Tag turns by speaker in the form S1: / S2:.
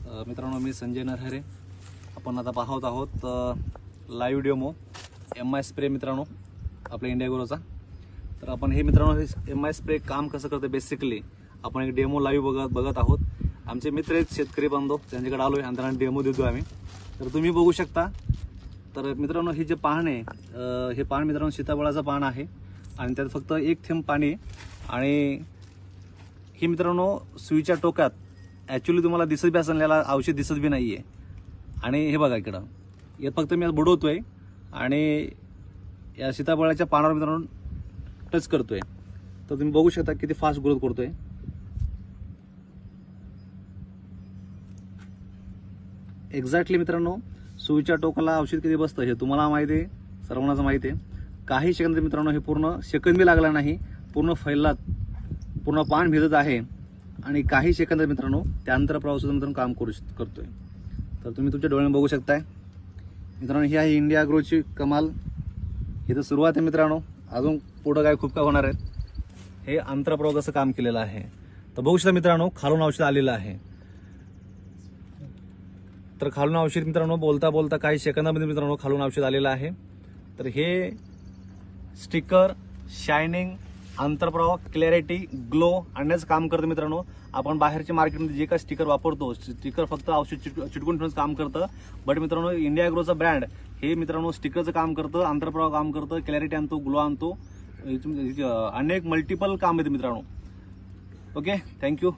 S1: मित्रांनो मी संजय नरहरे. आपण आता पाहत आहोत लाईव्ह डेमो MI स्प्रे मित्रांनो आपल्या इंडिया ग्रोचा. तर आपण हे मित्रांनो MI स्प्रे काम कसं करते बेसिकली आपण एक डेमो लाईव्ह बघत आहोत. आमचे मित्र आहेत शेतकरी बांधव, त्यांच्याकडे आलोय आणि त्यांना डेमो देतो आम्ही. तर तुम्ही बघू शकता. तर मित्रांनो हे जे पान आहे हे पान मित्रांनो सीताफळाचं पान आहे आणि त्यात फक्त एक थेंब पाणी आणि हे मित्रांनो सुईच्या टोकात ॲक्च्युली तुम्हाला दिसत बी असेल, याला औषध दिसत बी नाहीये. आणि हे बघा इकडं यात फक्त मी बुडवतोय आणि या सीताफळाच्या पानावर मित्रांनो टच करतोय. तर तुम्ही बघू शकता किती फास्ट ग्रोथ करतोय. एक्झॅक्टली मित्रांनो सुईच्या टोकाला औषध किती बसतं हे तुम्हाला माहिती आहे, सर्वांनाच माहिती आहे. काही सेकंद मित्रांनो हे पूर्ण सेकंद बी लागला नाही, पूर्ण फैलात पूर्ण पान भिजत आहे आणि काही सेकंद मित्रांनो त्या अंतरप्रवाह सुद्धा मित्रांनो काम करतोय. तर तुम्ही तुमच्या डोळ्याने बघू शकताय मित्रांनो. ही आहे इंडिया ग्रोची कमाल. ही तर सुरुवात आहे मित्रांनो, अजून पुढं काय खूप काय होणार आहेत. हे अंतरप्रवाह कसं काम केलेलं आहे तर बघू शकता मित्रांनो. खालून औषध आलेलं आहे. तर खालून औषध मित्रांनो बोलता बोलता काही सेकंदामध्ये मित्रांनो खालून औषध आलेलं आहे. तर हे स्टिकर शायनिंग अंतरप्रवाह क्लॅरिटी ग्लो आणण्याचं काम करतं मित्रांनो. आपण बाहेरच्या मार्केटमध्ये जे काही स्टिकर वापरतो स्टिकर फक्त औषध चिटकून ठेवण्याचं काम करतं. बट मित्रांनो इंडिया ग्रोचा ब्रँड हे मित्रांनो स्टिकरचं काम करतं, अंतरप्रवाह काम करतं, क्लॅरिटी आणतो, ग्लो आणतो, अनेक मल्टिपल काम येते मित्रांनो. Okay, thank you.